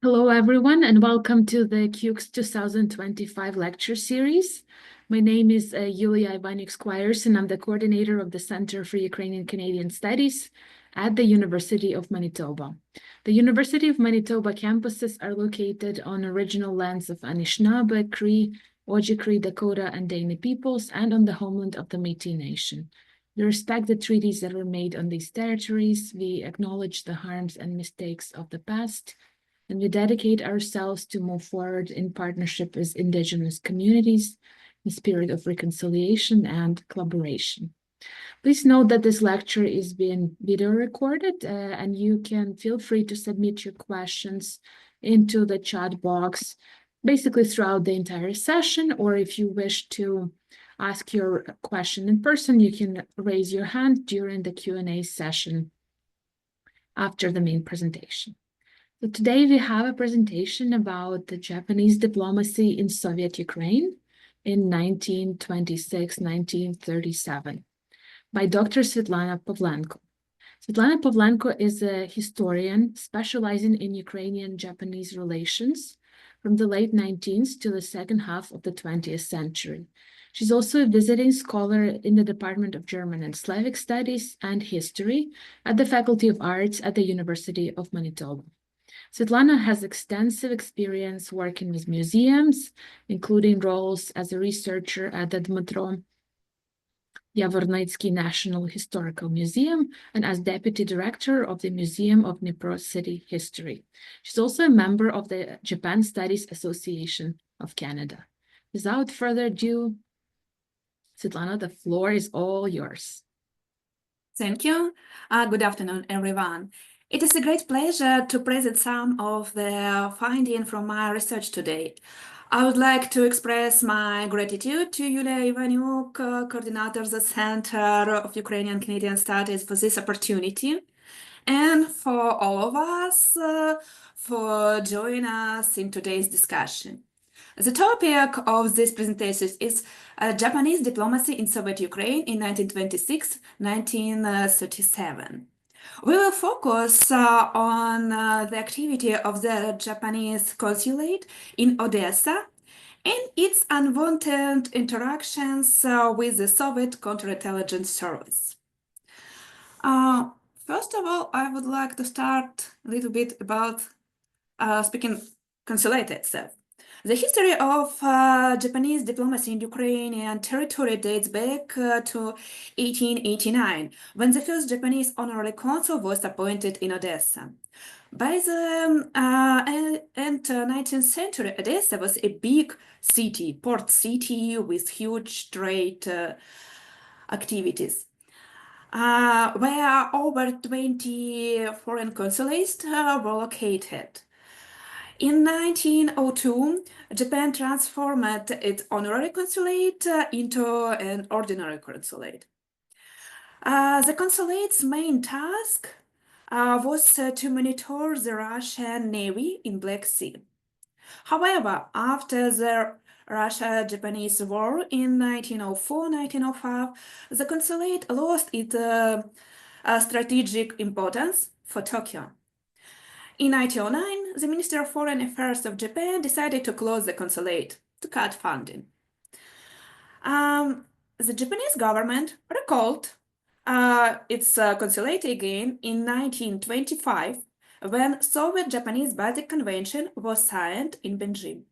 Hello, everyone, and welcome to the QX 2025 lecture series. My name is Yulia Ivanuk-Squires, and I'm the coordinator of the Center for Ukrainian Canadian Studies at the University of Manitoba. The University of Manitoba campuses are located on original lands of Anishinaabe, Cree, Ojibwe, Dakota, and Dene peoples, and on the homeland of the Métis Nation. We respect the treaties that were made on these territories. We acknowledge the harms and mistakes of the past, and we dedicate ourselves to move forward in partnership with Indigenous communities in spirit of reconciliation and collaboration. Please note that this lecture is being video recorded, and you can feel free to submit your questions into the chat box basically throughout the entire session, or if you wish to ask your question in person, you can raise your hand during the Q&A session after the main presentation. So today we have a presentation about the Japanese diplomacy in Soviet Ukraine in 1926-1937 by Dr. Svitlana Pavlenko. Svitlana Pavlenko is a historian specializing in Ukrainian-Japanese relations from the late 19th to the second half of the 20th century. She's also a visiting scholar in the Department of German and Slavic Studies and History at the Faculty of Arts at the University of Manitoba. Svitlana has extensive experience working with museums, including roles as a researcher at the Dmytro Yavornoitsky National Historical Museum and as deputy director of the Museum of Dnipro City History. She's also a member of the Japan Studies Association of Canada. Without further ado, Svitlana, the floor is all yours. Thank you. Good afternoon, everyone. It is a great pleasure to present some of the findings from my research today. I would like to express my gratitude to Yulia Ivanuk, coordinator of the Center of Ukrainian Canadian Studies, for this opportunity, and for all of us for joining us in today's discussion. The topic of this presentation is Japanese diplomacy in Soviet Ukraine in 1926-1937. We will focus on the activity of the Japanese consulate in Odesa and its unwanted interactions with the Soviet counterintelligence service. First of all, I would like to start a little bit about speaking consulate itself. The history of Japanese diplomacy in Ukrainian territory dates back to 1889, when the first Japanese honorary consul was appointed in Odessa. By the end 19th century, Odessa was a big city, port city with huge trade activities, where over 20 foreign consulates were located. In 1902, Japan transformed its honorary consulate into an ordinary consulate. The consulate's main task was to monitor the Russian Navy in Black Sea. However, after the Russia-Japanese War in 1904-1905, the consulate lost its strategic importance for Tokyo. In 1909, the Minister of Foreign Affairs of Japan decided to close the consulate to cut funding. The Japanese government recalled its consulate again in 1925 when Soviet-Japanese Basic Convention was signed in Beijing.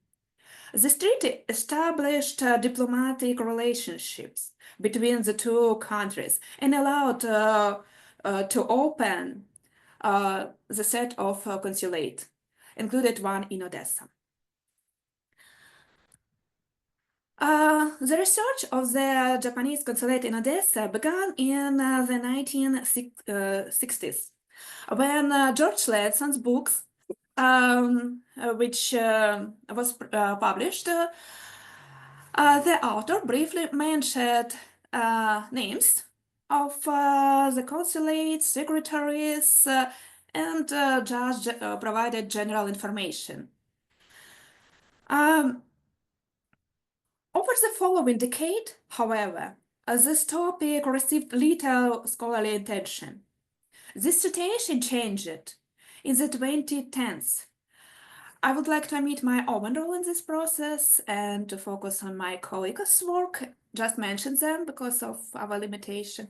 This treaty established diplomatic relationships between the two countries and allowed to open the set of consulate, included one in Odessa. The research of the Japanese consulate in Odessa began in the 1960s, when George Ladson's books, which was published, the author briefly mentioned names of the consulate secretaries and just provided general information. Over the following decade, however, this topic received little scholarly attention. This situation changed in the 2010s I would like to omit my own role in this process and to focus on my colleagues' work, just mention them because of our limitation.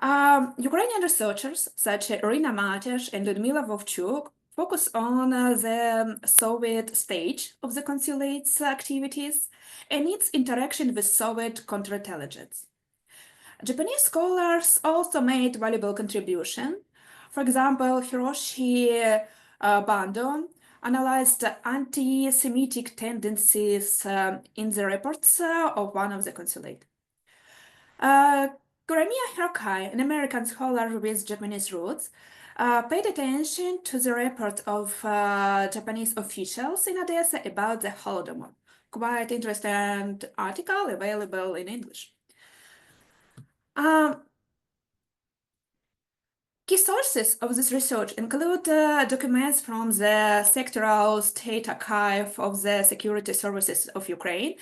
Ukrainian researchers such as Irina Matesh and Lyudmila Vovchuk focus on the Soviet stage of the consulate's activities and its interaction with Soviet counterintelligence. Japanese scholars also made valuable contribution. For example, Hiroshi Bando analyzed anti-Semitic tendencies in the reports of one of the consulate. Kuramiya Hirokai, an American scholar with Japanese roots, paid attention to the report of Japanese officials in Odesa about the Holodomor. Quite interesting article available in English. Key sources of this research include documents from the Sectoral State Archive of the Security Services of Ukraine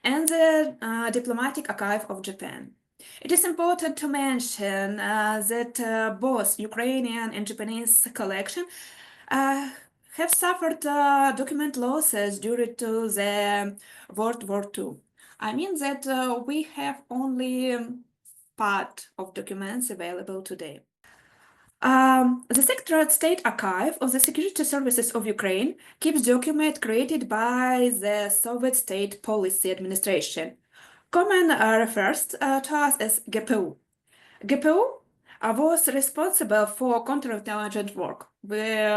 and the Diplomatic Archive of Japan. It is important to mention that both Ukrainian and Japanese collection have suffered document losses due to the World War II. I mean that we have only part of documents available today. The Secretariat State Archive of the Security Services of Ukraine keeps documents created by the Soviet State Policy Administration. Common refers to us as GPU. GPU was responsible for counterintelligence work. We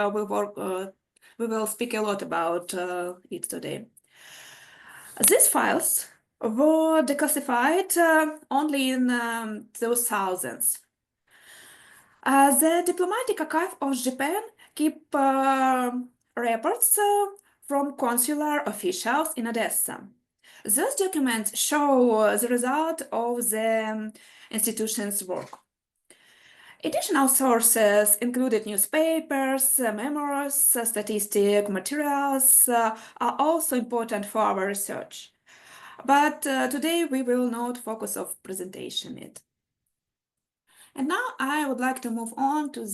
will speak a lot about it today. These files were declassified only in 2000s. The Diplomatic Archive of Japan keep reports from consular officials in Odessa. Those documents show the result of the institution's work. Additional sources included newspapers, memoirs, statistic materials are also important for our research. But today we will not focus on presentation it. And now I would like to move on to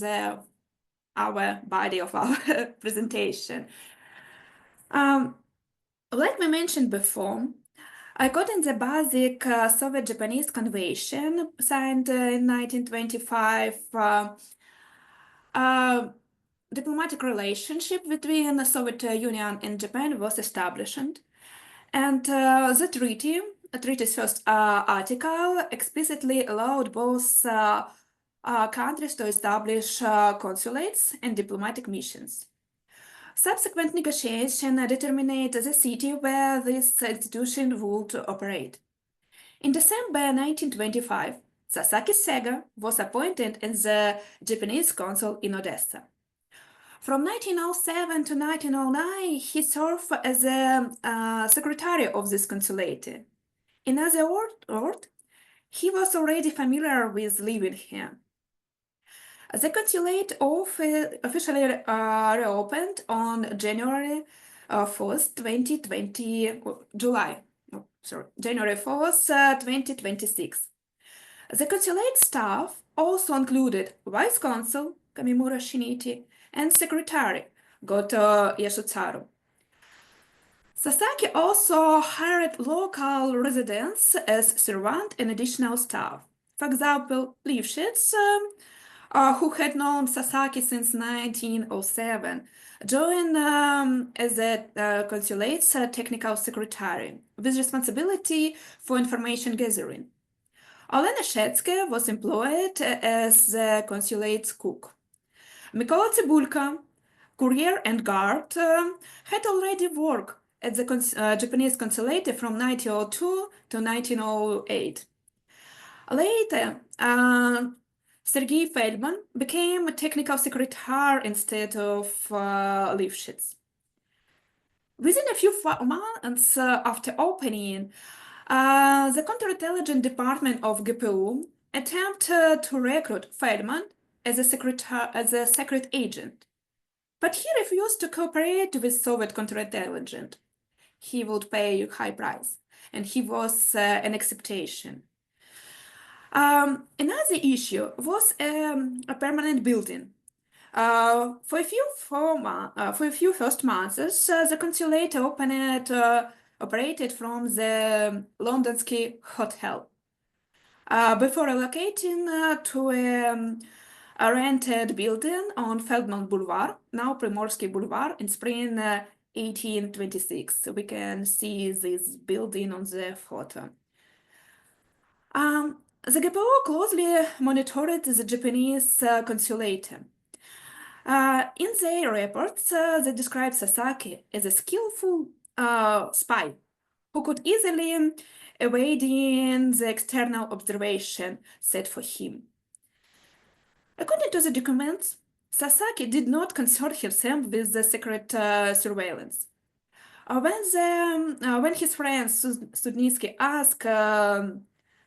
our body of our presentation. Like we mentioned before, according to the basic Soviet-Japanese Convention signed in 1925, diplomatic relationship between the Soviet Union and Japan was established. And the treaty's first article explicitly allowed both countries to establish consulates and diplomatic missions. Subsequent negotiation determined the city where this institution would operate. In December 1925, Sasaki Sega was appointed as the Japanese consul in Odessa. From 1907 to 1909, he served as the secretary of this consulate. In other words, he was already familiar with living here. The consulate officially reopened on January 1st, 2020, January 4th, 2026. The consulate staff also included vice consul Kamimura Shinichi and secretary Goto Yashutsaru. Sasaki also hired local residents as servant and additional staff. For example, Lifshitz, who had known Sasaki since 1907, joined as a consulate's technical secretary with responsibility for information gathering. Olena Shetske was employed as the consulate's cook. Mykola Tsibulka, courier and guard, had already worked at the Japanese consulate from 1902 to 1908. Later, Sergei Feldman became a technical secretary instead of Lifshitz. Within a few months after opening, the counterintelligence department of GPU attempted to recruit Feldman as a secret agent, but he refused to cooperate with Soviet counterintelligence. He would pay a high price, and he was an acceptation. Another issue was a permanent building. For a few first months, the consulate operated from the Londonsky Hotel. Before relocating to a rented building on Feldman Boulevard, now Primorsky Boulevard, in spring 1826. We can see this building on the photo. The GPO closely monitored the Japanese consulate. In their reports, they described Sasaki as a skillful spy who could easily evade the external observation set for him. According to the documents, Sasaki did not concern himself with the secret surveillance. When his friend Studnitsky asked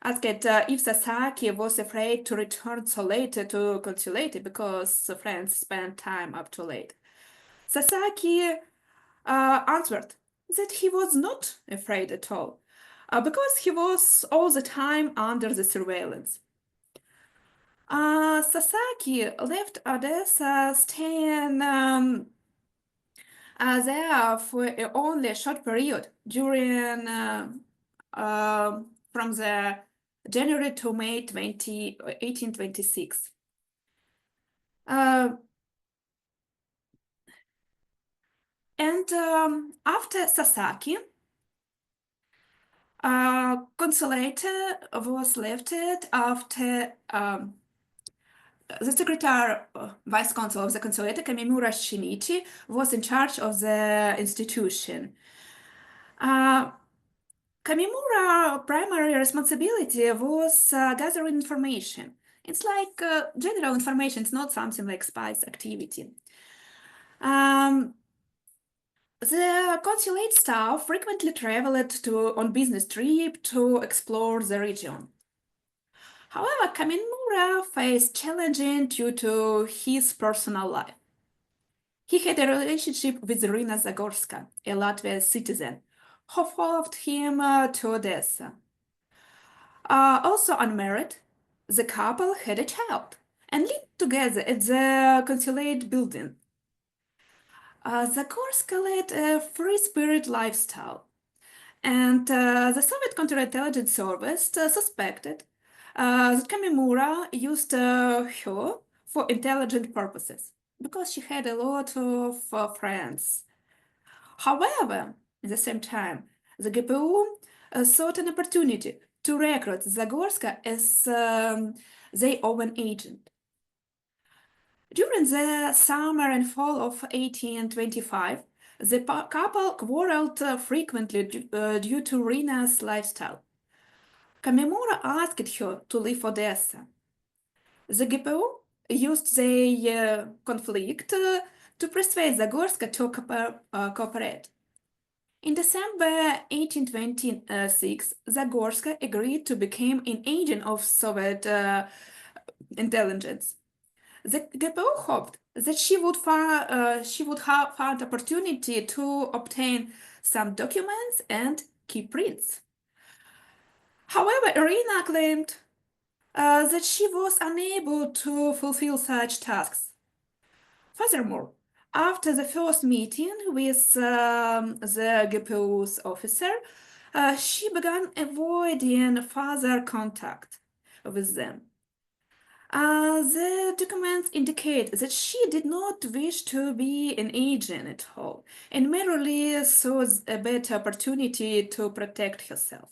if Sasaki was afraid to return so late to consulate because the friends spent time up too late, Sasaki answered that he was not afraid at all, because he was all the time under the surveillance. Sasaki left Odessa, staying there for only a short period during from the January to May 1826. After Sasaki, consulate was lifted after the secretary, vice consul of the consulate, Kamimura Shinichi, was in charge of the institution. Kamimura's primary responsibility was gathering information. It's like general information, it's not something like spies activity. The consulate staff frequently traveled on business trip to explore the region. However, Kamimura faced challenges due to his personal life. He had a relationship with Irina Zagorska, a Latvian citizen, who followed him to Odessa. Also unmarried, the couple had a child and lived together at the consulate building. Zagorska led a free-spirit lifestyle, and the Soviet counterintelligence service suspected that Kamimura used her for intelligent purposes because she had a lot of friends. However, at the same time, the GPU sought an opportunity to recruit Zagorska as their own agent. During the summer and fall of 1825, the couple quarreled frequently due to Rina's lifestyle. Kamimura asked her to leave Odessa. The GPU used the conflict to persuade Zagorska to cooperate. In December 1826, Zagorska agreed to become an agent of Soviet intelligence. The GPU hoped that she would have found opportunity to obtain some documents and key prints. However, Irina claimed that she was unable to fulfill such tasks. Furthermore, after the first meeting with the GPU's officer, she began avoiding further contact with them. The documents indicate that she did not wish to be an agent at all and merely saw a better opportunity to protect herself.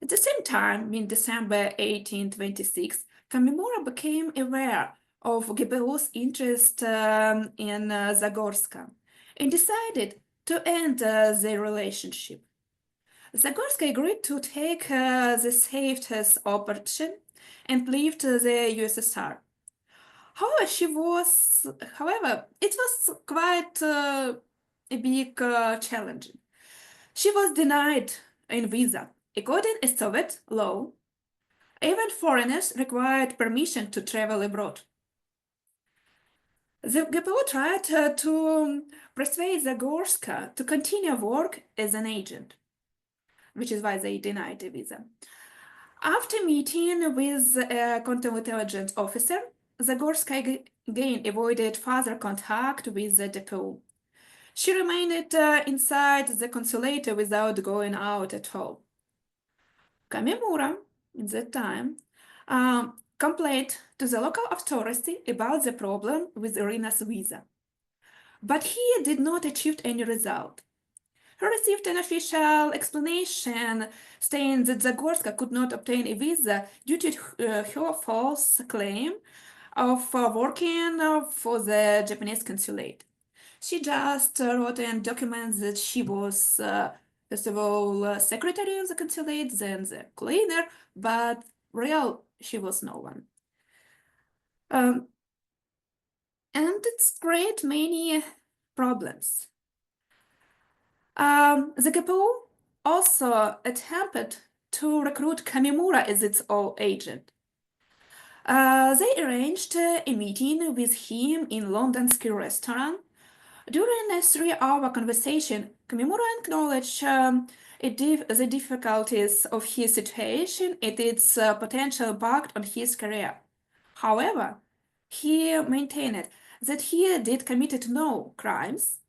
At the same time, in December 1826, Kamimura became aware of GPU's interest in Zagorska and decided to end their relationship. Zagorska agreed to take the safest option and leave to the USSR. However, it was quite a big challenge. She was denied a visa. According to Soviet law, even foreigners required permission to travel abroad. The GPU tried to persuade Zagorska to continue work as an agent, which is why they denied the visa. After meeting with a counterintelligence officer, Zagorska again avoided further contact with the depot. She remained inside the consulate without going out at all. Kamimura, in that time, complained to the local authority about the problem with Irina's visa. But he did not achieve any result. He received an official explanation stating that Zagorska could not obtain a visa due to her false claim of working for the Japanese consulate. She just wrote in documents that she was, first of all, secretary of the consulate, then the cleaner, but real, she was no one. And it's create many problems. The GPO also attempted to recruit Kamimura as its own agent. They arranged a meeting with him in London's ski restaurant. During a 3-hour conversation, Kamimura acknowledged the difficulties of his situation and its potential impact on his career. However, he maintained that he did committed no crimes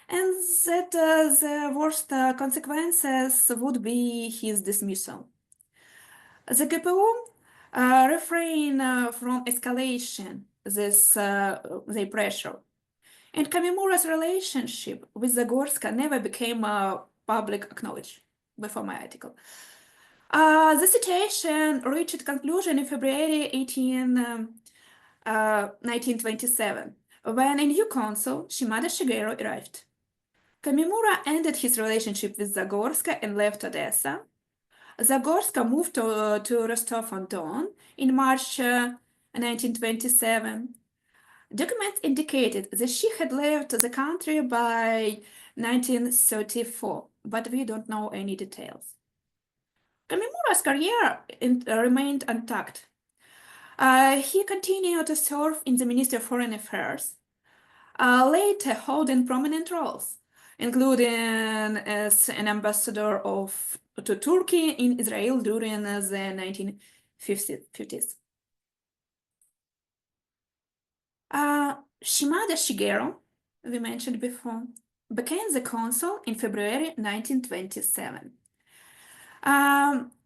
and that the worst consequences would be his dismissal. The GPO refrained from escalation their pressure. And Kamimura's relationship with Zagorska never became public acknowledged before my article. The situation reached conclusion in February 1927, when a new consul, Shimada Shigeru, arrived. Kamimura ended his relationship with Zagorska and left Odessa. Zagorska moved to Rostov-on-Don in March 1927. Documents indicated that she had left the country by 1934, but we don't know any details. Kamimura's career remained intact. He continued to serve in the Ministry of Foreign Affairs, later holding prominent roles, including as an ambassador to Turkey in Israel during the 1950s. Shimada Shigeru, we mentioned before, became the consul in February 1927.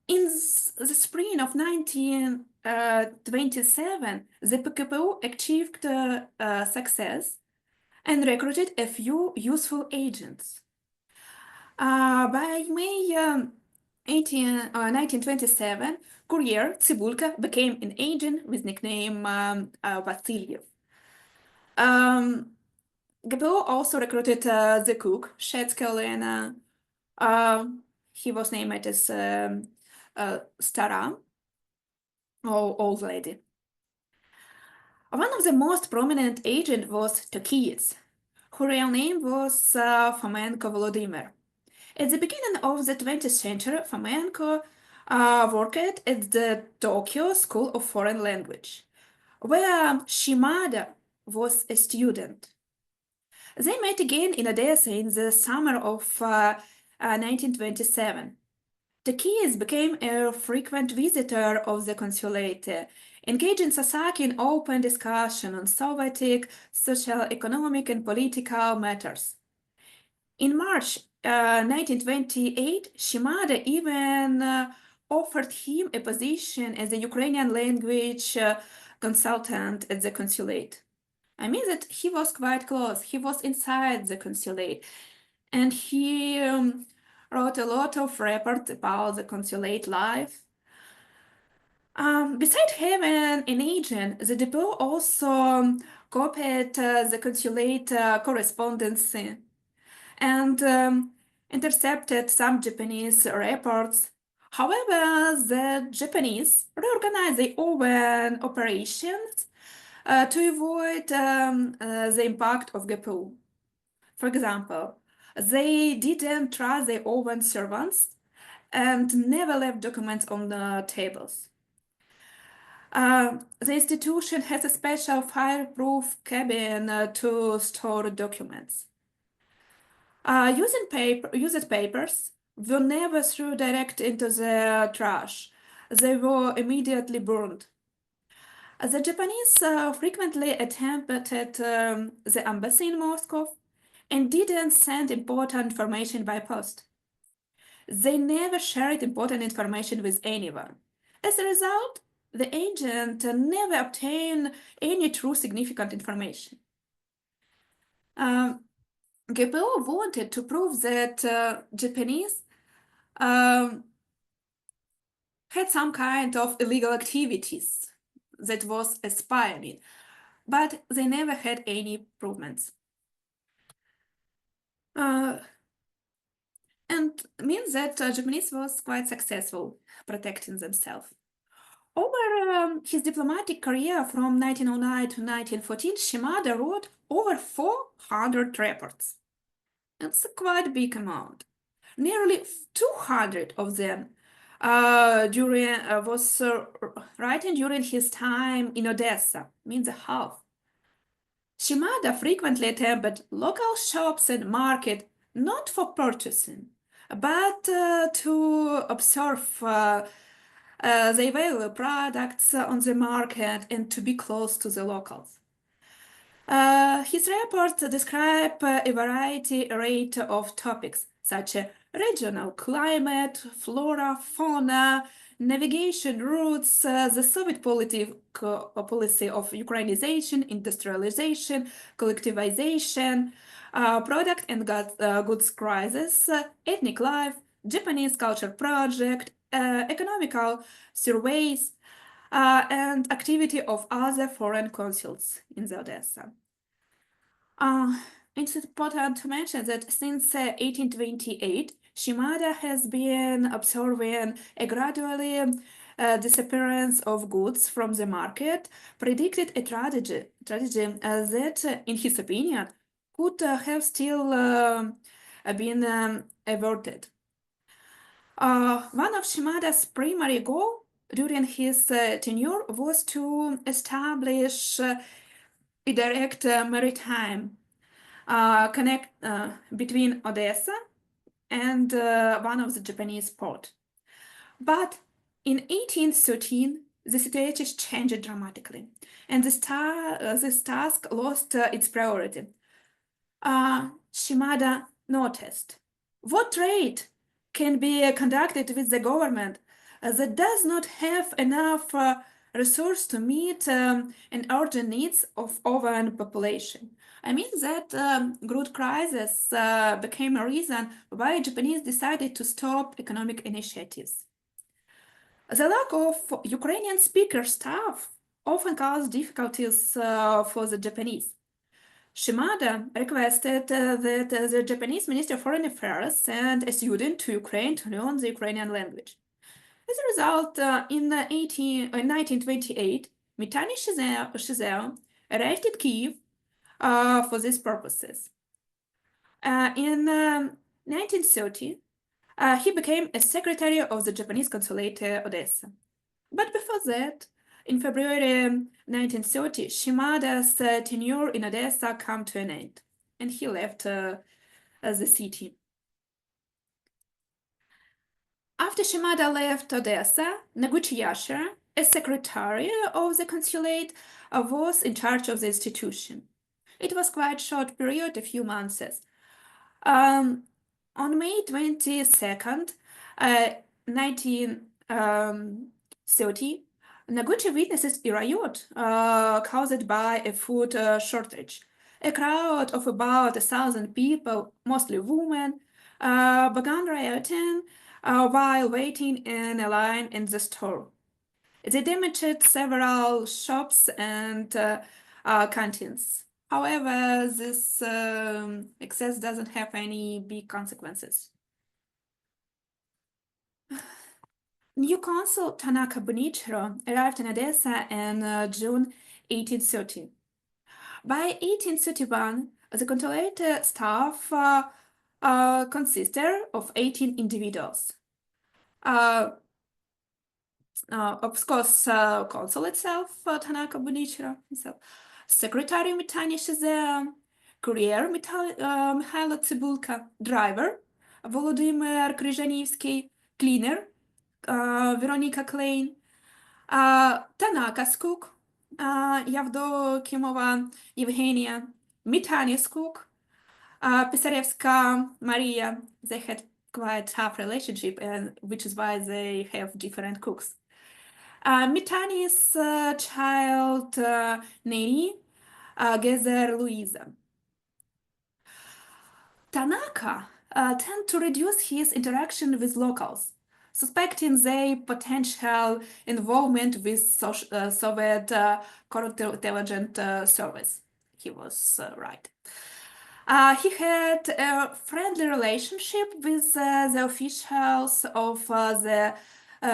In the spring of 1927, the PKPU achieved success and recruited a few useful agents. By May 1927, courier Tsibulka became an agent with nickname Vasilyev. GPO also recruited the cook, Shetskelena. He was named as Stara, or old lady. One of the most prominent agents was Tokiyets, whose real name was Pavlenko Volodymyr. At the beginning of the 20th century, Pavlenko worked at the Tokyo School of Foreign Language, where Shimada was a student. They met again in Odessa in the summer of 1927. Tokiyets became a frequent visitor of the consulate, engaging Sasaki in open discussion on Soviet, social, economic, and political matters. In March 1928, Shimada even offered him a position as a Ukrainian language consultant at the consulate. I mean that he was quite close. He was inside the consulate, and he wrote a lot of reports about the consulate life. Besides having an agent, the depot also copied the consulate correspondence and intercepted some Japanese reports. However, the Japanese reorganized their own operations to avoid the impact of GPU. For example, they didn't trust their own servants and never left documents on the tables. The institution has a special fireproof cabin to store documents. Used papers were never thrown direct into the trash. They were immediately burned. The Japanese frequently attempted the embassy in Moscow and didn't send important information by post. They never shared important information with anyone. As a result, the agent never obtained any true significant information. GPO wanted to prove that Japanese um, had some kind of illegal activities that was spying, but they never had any provements. And means that Japanese was quite successful protecting themselves. Over his diplomatic career from 1909 to 1914, Shimada wrote over 400 reports. That's a quite big amount. Nearly 200 of them was written during his time in Odessa, means a half. Shimada frequently attended local shops and market not for purchasing, but to observe the available products on the market and to be close to the locals. His reports describe a variety rate of topics such as regional climate, flora, fauna, navigation routes, the Soviet policy of Ukrainization, industrialization, collectivization, product and goods crisis, ethnic life, Japanese culture project, economical surveys, and activity of other foreign consuls in the Odessa. It's important to mention that since 1828, Shimada has been observing a gradually disappearance of goods from the market, predicted a tragedy that, in his opinion, could have still been averted. One of Shimada's primary goals during his tenure was to establish a direct maritime connect between Odessa and one of the Japanese port. But in 1813, the situation changed dramatically, and this task lost its priority. Shimada noticed, what trade can be conducted with the government that does not have enough resource to meet an urgent needs of overpopulation? I mean that crude crisis became a reason why Japanese decided to stop economic initiatives. The lack of Ukrainian speaker staff often caused difficulties for the Japanese. Shimada requested that the Japanese Minister of Foreign Affairs send a student to Ukraine to learn the Ukrainian language. As a result, in 1928, Mitani Shizeo arrived at Kiev for these purposes. In 1930, he became a secretary of the Japanese consulate Odessa. But before that, in February 1930, Shimada's tenure in Odessa came to an end, and he left the city. After Shimada left Odessa, Noguchi Yasha, a secretary of the consulate, was in charge of the institution. It was quite a short period, a few months. On May 22nd, 1930, Noguchi witnesses a riot caused by a food shortage. A crowd of about 1,000 people, mostly women, began rioting while waiting in a line in the store. They damaged several shops and canteens. However, this excess doesn't have any big consequences. New consul Tanaka Bunichiro arrived in Odessa in June 1830. By 1831, the consulate staff consisted of 18 individuals. Of course, consul itself, Tanaka Bunichiro himself, secretary Mitani Shizea, courier Mikhailo Tsibulka, driver Volodymyr Kryzhanivsky, cleaner Veronika Klein, Tanaka's cook Yevdokimova Evgenia, Mitanis cook, Pisarevska Maria. They had quite tough relationship, and which is why they have different cooks. Mitani's child Neri, Gezer Louisa. Tanaka tended to reduce his interaction with locals, suspecting their potential involvement with Soviet counterintelligence service. He was right. He had a friendly relationship with the officials of the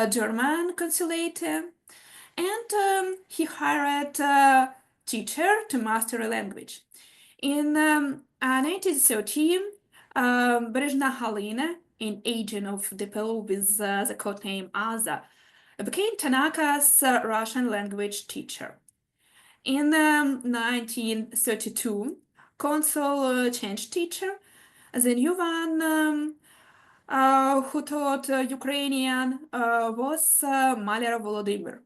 German consulate, and he hired a teacher to master a language. In 1913, Berezhna Halina, an agent of DPO with the codename Aza, became Tanaka's Russian language teacher. In 1932, consul changed teacher. The new one who taught Ukrainian was Maler Volodymyr.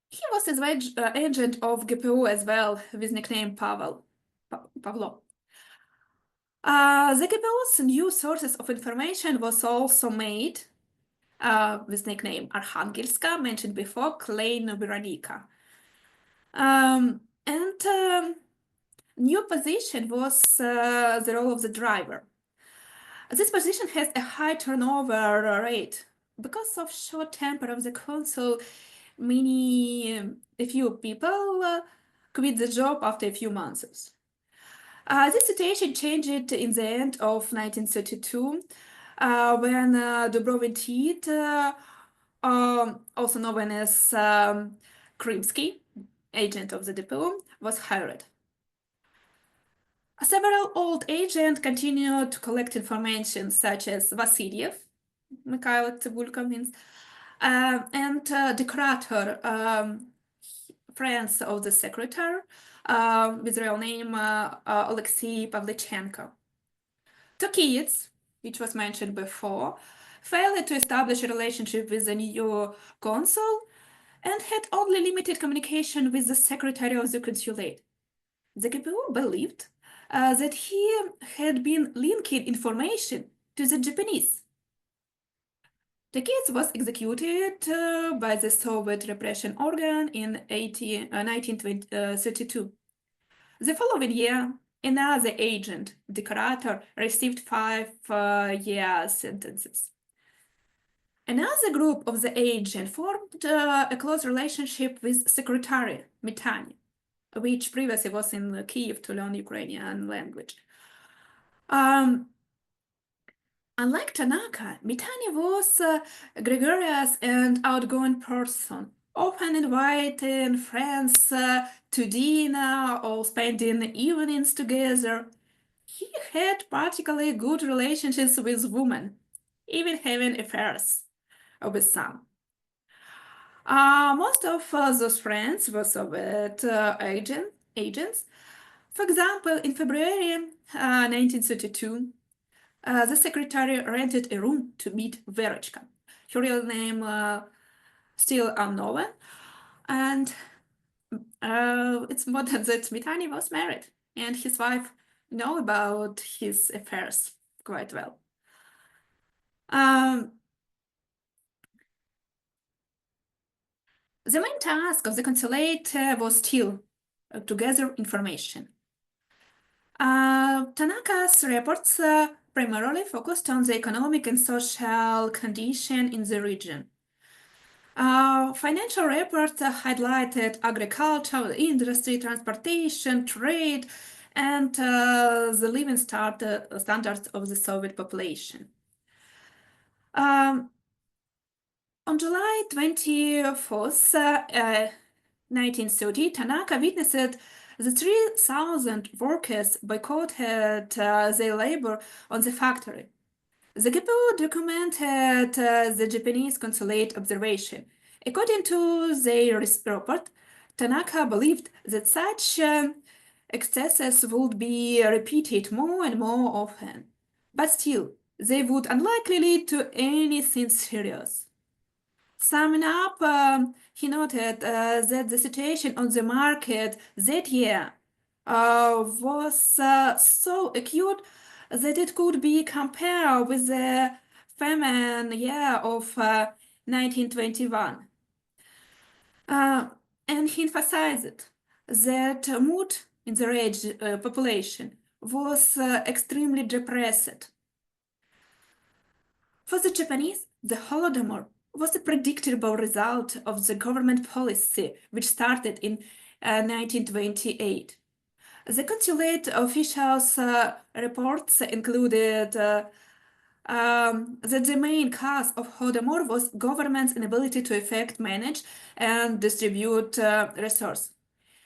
He was the agent of GPU as well, with nickname Pavlo. The GPU's new sources of information was also made with nickname Arkhangelska, mentioned before, Klein Veronica. And new position was the role of the driver. This position has a high turnover rate. Because of short temper of the consul, a few people quit the job after a few months. This situation changed in the end of 1932 when Dubrovin Tit, also known as Krimsky, agent of the depot, was hired. Several old agents continued to collect information, such as Vasilyev, Mikhail Tsibulko means, and Decorator, friends of the secretary, with real name Alexei Pavlichenko. Two kids, which was mentioned before, failed to establish a relationship with the new consul and had only limited communication with the secretary of the consulate. The GPU believed that he had been linking information to the Japanese. The case was executed by the Soviet repression organ in 1932. The following year, another agent, Decorator, received 5-year sentences. Another group of the agents formed a close relationship with Secretary Mitani, which previously was in Kiev to learn Ukrainian language. Unlike Tanaka, Mitani was a gregarious and outgoing person, often inviting friends to dinner or spending evenings together. He had particularly good relationships with women, even having affairs with some. Most of those friends were Soviet agents. For example, in February 1932, the secretary rented a room to meet Verechka. Her real name still unknown, and it's important that Smitani was married, and his wife know about his affairs quite well. The main task of the consulate was still to gather information. Tanaka's reports primarily focused on the economic and social condition in the region. Financial reports highlighted agriculture, industry, transportation, trade, and the living standards of the Soviet population. On July 24th, 1930, Tanaka witnessed the 3,000 workers boycotted their labor on the factory. The GPU documented the Japanese consulate observation. According to their report, Tanaka believed that such excesses would be repeated more and more often, but still, they would unlikely lead to anything serious. Summing up, he noted that the situation on the market that year was so acute that it could be compared with the famine year of 1921. And he emphasized that mood in the rich population was extremely depressed. For the Japanese, the Holodomor was a predictable result of the government policy which started in 1928. The consulate officials' reports included that the main cause of Holodomor was government's inability to effect, manage, and distribute resources.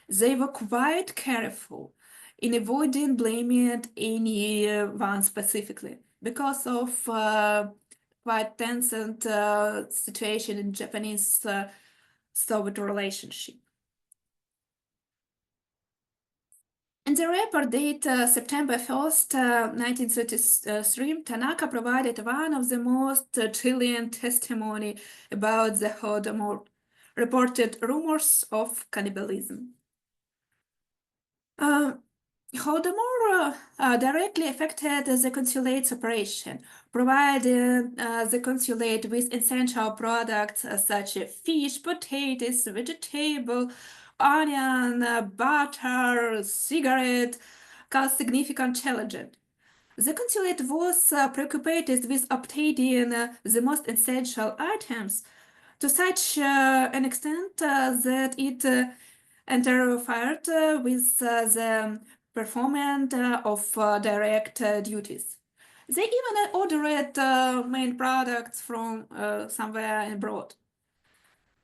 They were quite careful in avoiding blaming anyone specifically because of quite tense situation in Japanese Soviet relationship. In the report date September 1st, 1933, Tanaka provided one of the most chilling testimony about the Holodomor, reported rumors of cannibalism. Holodomor directly affected the consulate's operation, providing the consulate with essential products such as fish, potatoes, vegetable, onion, butter, cigarette, caused significant challenge. The consulate was preoccupied with obtaining the most essential items to such an extent that it interfered with the performance of direct duties. They even ordered main products from somewhere abroad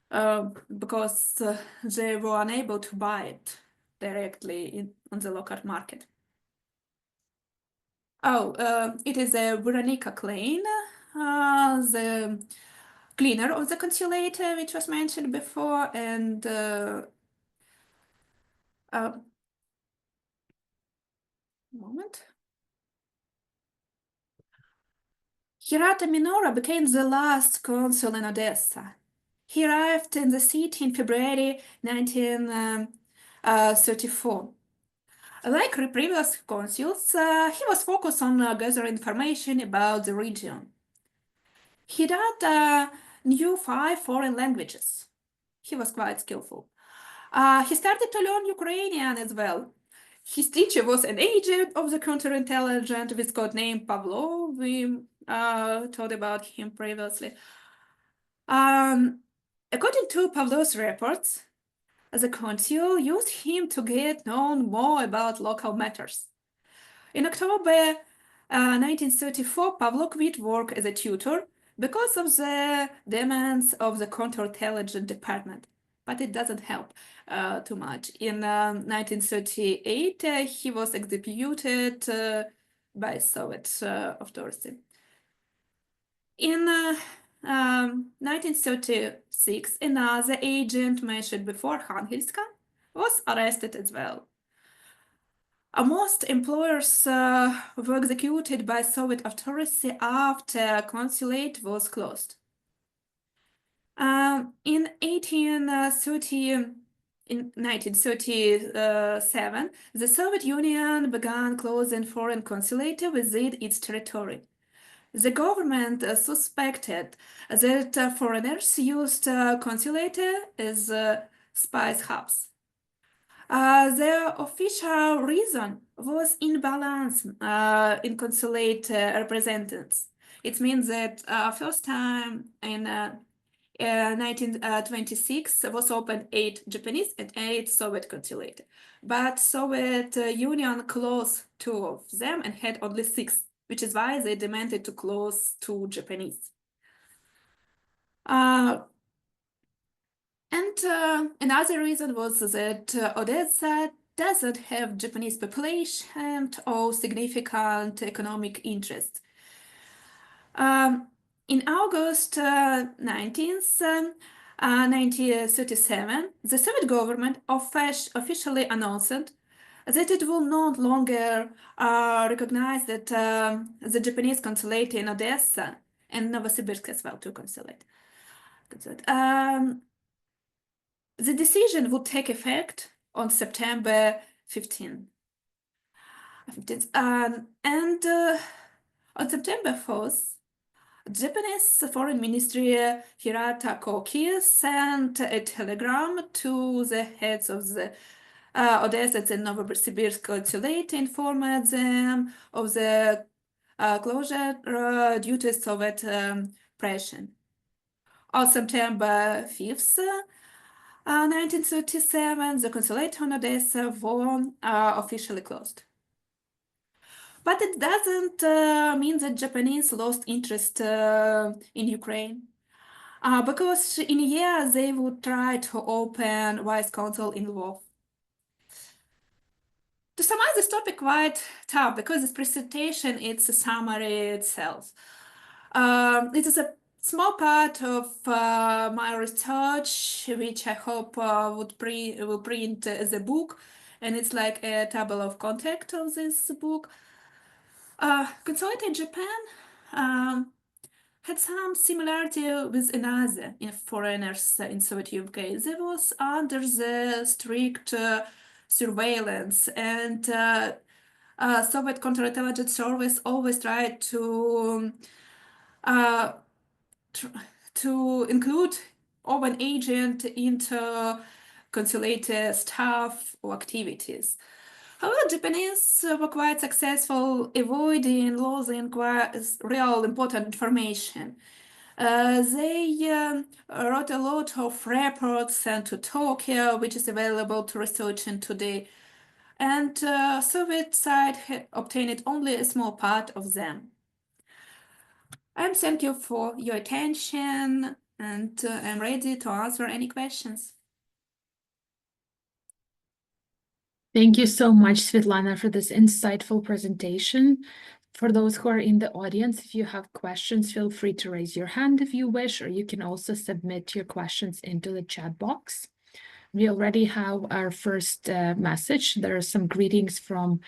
because they were unable to buy it directly on the local market. Oh, it is a Veronica Klein, the cleaner of the consulate, which was mentioned before, and moment. Hirata Minora became the last consul in Odessa. He arrived in the city in February 1934. Like previous consuls, he was focused on gathering information about the region. Hirata knew 5 foreign languages. He was quite skillful. He started to learn Ukrainian as well. His teacher was an agent of the counterintelligence with codename Pavlo. We told about him previously. According to Pavlo's reports, the consul used him to get known more about local matters. In October 1934, Pavlo quit work as a tutor because of the demands of the counterintelligence department, but it doesn't help too much. In 1938, he was executed by Soviet authorities. In 1936, another agent mentioned before, Hangelska, was arrested as well. Most employers were executed by Soviet authorities after consulate was closed. In 1937, the Soviet Union began closing foreign consulates within its territory. The government suspected that foreigners used consulate as spies hubs. The official reason was imbalance in consulate representatives. It means that first time in 1926 was opened 8 Japanese and 8 Soviet consulate, but Soviet Union closed 2 of them and had only 6, which is why they demanded to close 2 Japanese. And another reason was that Odessa doesn't have Japanese population or significant economic interest. In August 19th, 1937, the Soviet government officially announced that it will no longer recognize that the Japanese consulate in Odessa and Novosibirsk as well, too, consulate. The decision would take effect on September 15th. And on September 4th, Japanese Foreign Ministry Hirata Koki sent a telegram to the heads of the Odesa and Novosibirsk consulate, informed them of the closure due to Soviet pressure. On September 5th, 1937, the consulate on Odessa was officially closed. But it doesn't mean that Japanese lost interest in Ukraine. Because in a year they would try to open vice consul in Lvov. To summarize this topic quite tough because this presentation it's a summary itself. It is a small part of my research, which I hope will print as a book, and it's like a table of content of this book. Consolidated Japan had some similarity with another foreigners in Soviet UK. They was under the strict surveillance, and Soviet counterintelligence service always tried uh, to include open agent into consulate staff or activities. However, Japanese were quite successful avoiding losing real important information. They wrote a lot of reports sent to Tokyo, which is available to researchers today, and Soviet side obtained only a small part of them. Thank you for your attention, and I'm ready to answer any questions. Thank you so much, Svitlana, for this insightful presentation. For those who are in the audience, if you have questions, feel free to raise your hand if you wish, or you can also submit your questions into the chat box. We already have our first message. There are some greetings from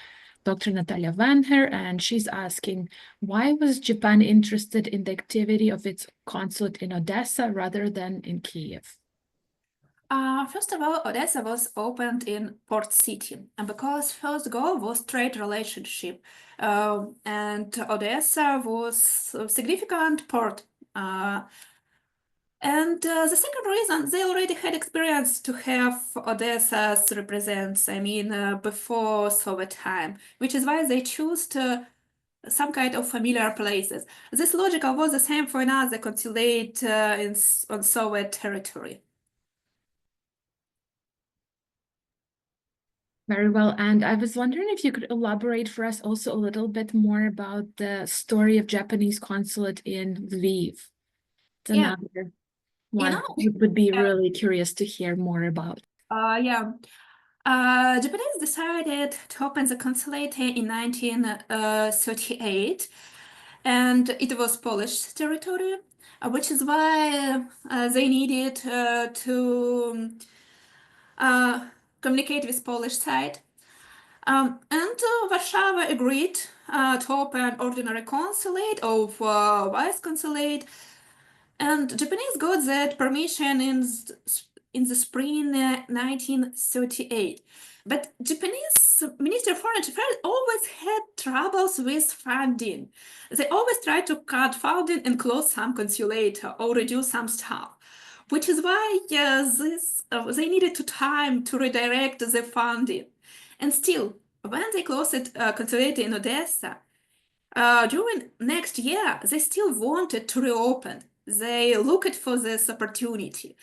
Dr. Natalia Vanher, and she's asking, why was Japan interested in the activity of its consulate in Odessa rather than in Kiev? First of all, Odessa was opened in port city, and because first goal was trade relationship, and Odessa was a significant port. And the second reason, they already had experience to have Odessa represents, before Soviet time, which is why they chose some kind of familiar places. This logic was the same for another consulate on Soviet territory. Very well. And I was wondering if you could elaborate for us also a little bit more about the story of Japanese consulate in Lviv. It's Yeah. another one we would be really curious to hear more about. Japanese decided to open the consulate in 1938, and it was Polish territory, which is why they needed to communicate with Polish side. And Warsaw agreed to open ordinary consulate of vice consulate, and Japanese got that permission in the spring 1938. But Japanese Ministry of Foreign Affairs always had troubles with funding. They always tried to cut funding and close some consulate or reduce some staff, which is why they needed time to redirect the funding. And still, when they closed consulate in Odessa, during next year, they still wanted to reopen. They looked for this opportunity,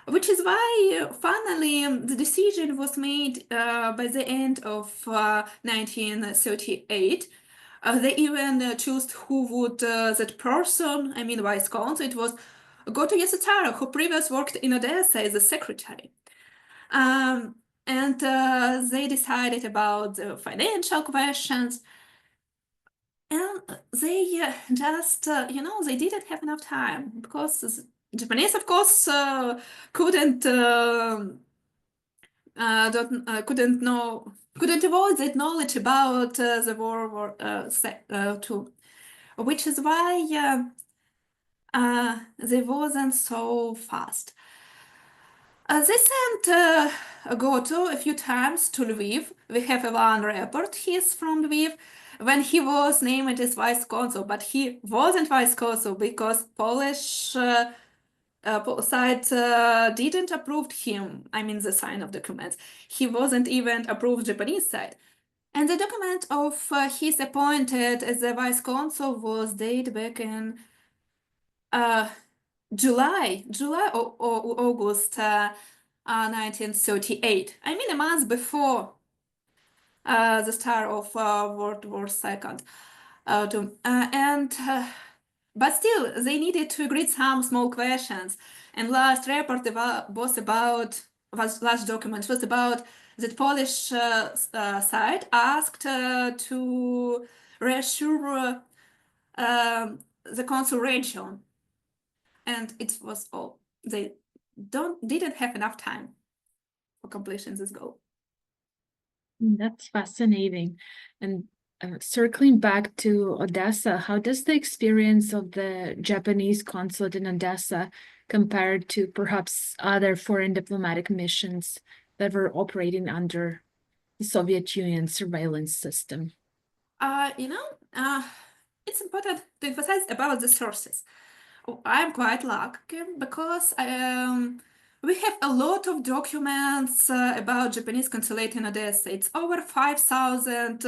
which is why finally the decision was made by the end of 1938. They even chose who would that person, vice consul, it was Goto Yasutaro, who previously worked in Odessa as a secretary. And they decided about the financial questions. And they just, they didn't have enough time because Japanese, of course, couldn't avoid that knowledge about the World War II, which is why they wasn't so fast. They sent Goto a few times to Lviv. We have one report. He's from Lviv when he was named as vice consul, but he wasn't vice consul because Polish side didn't approve him. I mean, the sign of documents. He wasn't even approved Japanese side. And the document of his appointed as a vice consul was dated back in uh, July or August 1938. I mean, a month before the start of World War II. But still, they needed to agree some small questions. And last report was about, last document was about that Polish side asked to reassure the consul region, and it was all. They didn't have enough time for completing this goal. That's fascinating. And circling back to Odessa, how does the experience of the Japanese consulate in Odessa compare to perhaps other foreign diplomatic missions that were operating under the Soviet Union surveillance system? It's important to emphasize about the sources. I'm quite lucky because we have a lot of documents about Japanese consulate in Odessa. It's over 5,000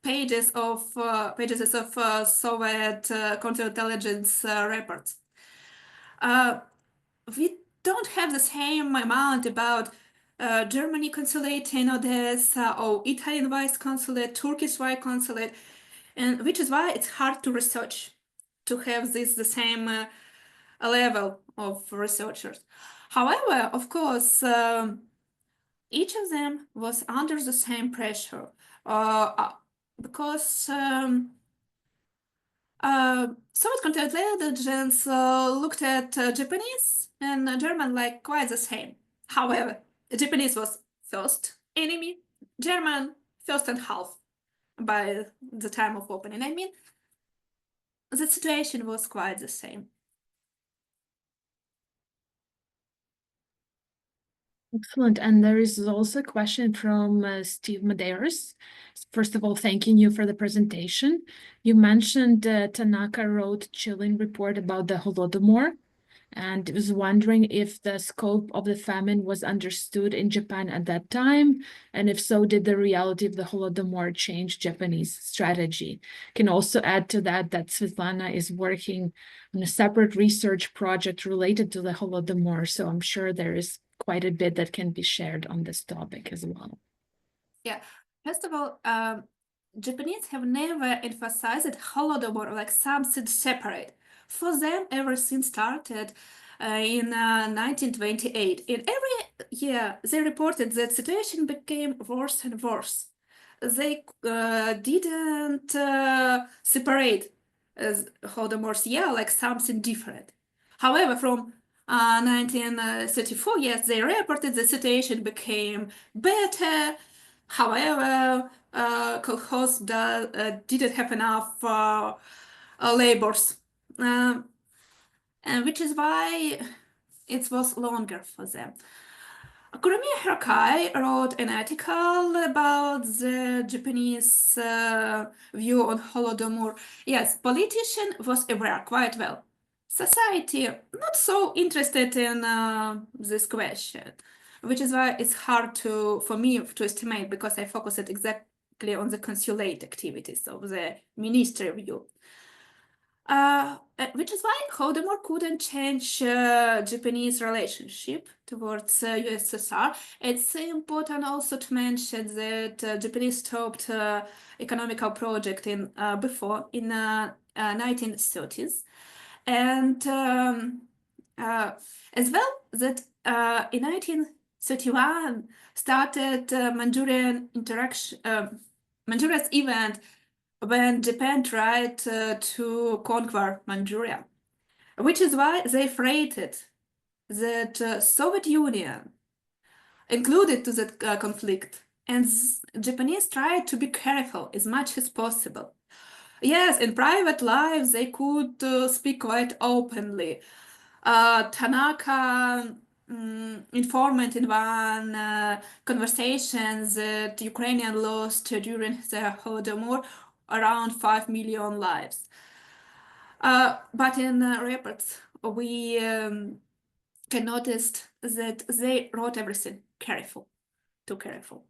pages of Soviet counterintelligence reports. We don't have the same amount about Germany consulate in Odessa or Italian vice consulate, Turkish vice consulate, and which is why it's hard to research to have the same level of researchers. However, of course, each of them was under the same pressure because Soviet counterintelligence looked at Japanese and German like quite the same. However, Japanese was first enemy, German first and half by the time of opening. I mean, the situation was quite the same. Excellent. And there is also a question from Steve Medeiros. First of all, thanking you for the presentation. You mentioned Tanaka wrote chilling report about the Holodomor, and was wondering if the scope of the famine was understood in Japan at that time, and if so, did the reality of the Holodomor change Japanese strategy? Can also add to that Svitlana is working on a separate research project related to the Holodomor, so I'm sure there is quite a bit that can be shared on this topic as well. Yeah, first of all, Japanese have never emphasized Holodomor like something separate. For them, everything started in 1928. In every year, they reported that situation became worse and worse. They didn't separate Holodomor's year like something different. However, from 1934, yes, they reported the situation became better. However, colchos didn't have enough labors, and which is why it was longer for them. Kuromiya Harukai wrote an article about the Japanese view on Holodomor. Yes, politician was aware quite well. Society not so interested in this question, which is why it's hard for me to estimate because I focused exactly on the consulate activities of the ministry view. Which is why Holodomor couldn't change Japanese relationship towards USSR. It's important also to mention that Japanese stopped economical project before in 1930s, and as well that in 1931 started Manchuria's event when Japan tried to conquer Manchuria, which is why they afraid that Soviet Union included to that conflict, and Japanese tried to be careful as much as possible. Yes, in private lives, they could speak quite openly. Tanaka informant in one conversation that Ukrainian lost during the Holodomor around 5 million lives. But in reports, we can notice that they wrote everything careful, too careful.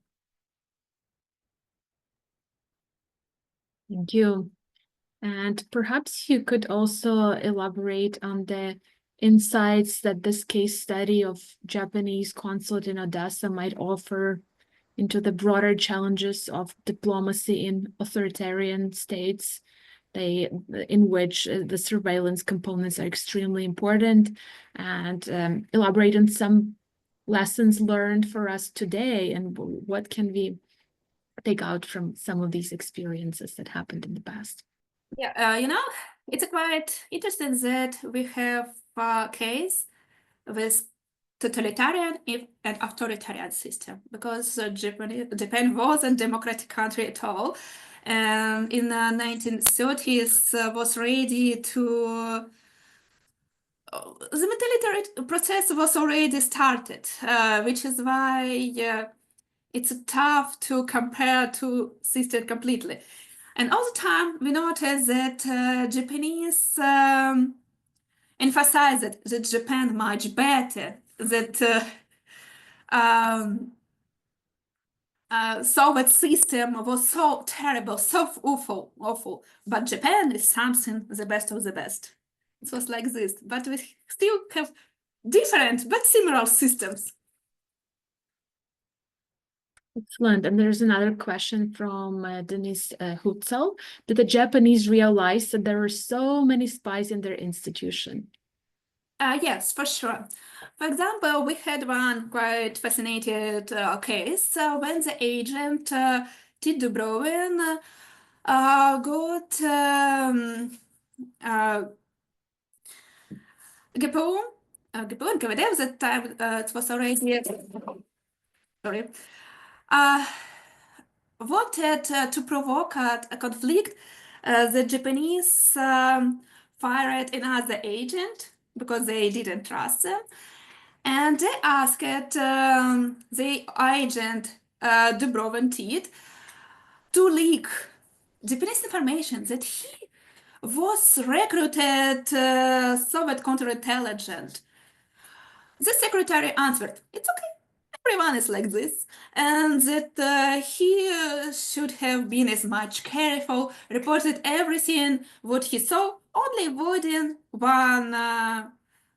Thank you. And perhaps you could also elaborate on the insights that this case study of Japanese consulate in Odessa might offer into the broader challenges of diplomacy in authoritarian states, in which the surveillance components are extremely important, and elaborate on some lessons learned for us today and what can we take out from some of these experiences that happened in the past. Yeah, it's quite interesting that we have a case with totalitarian and authoritarian system, because Japan wasn't a democratic country at all, and in the 1930s was ready to the military process was already started, which is why it's tough to compare two systems completely. And all the time we notice that Japanese emphasize that Japan much better, that Soviet system was so terrible, so awful. But Japan is something the best of the best. It was like this, but we still have different but similar systems. Excellent. And there's another question from Denise Hutzel. Did the Japanese realize that there are so many spies in their institution? Yes, for sure. For example, we had one quite fascinating case when the agent T. Dubrovin got GPU and KVD at that time. It was already sorry. Wanted to provoke a conflict. The Japanese fired another agent because they didn't trust them. And they asked the agent Dubrovin Tit to leak Japanese information that he was recruited Soviet counterintelligence. The secretary answered, "It's okay. Everyone is like this," and that he should have been as much careful, reported everything what he saw, only avoiding one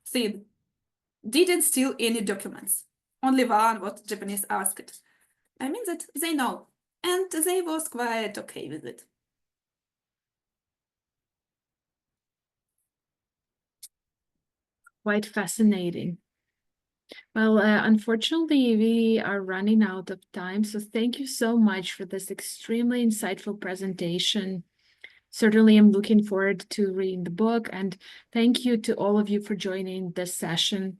thing. Didn't steal any documents. Only one what Japanese asked. I mean that they know, and they was quite okay with it. Quite fascinating. Well, unfortunately, we are running out of time. So thank you so much for this extremely insightful presentation. Certainly, I'm looking forward to reading the book. And thank you to all of you for joining this session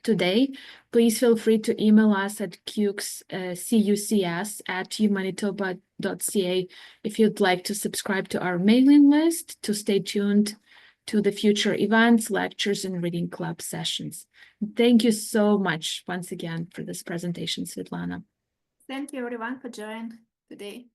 today. Please feel free to email us at cucs@umanitoba.ca if you'd like to subscribe to our mailing list to stay tuned to the future events, lectures, and reading club sessions. Thank you so much once again for this presentation, Svitlana. Thank you everyone for joining today.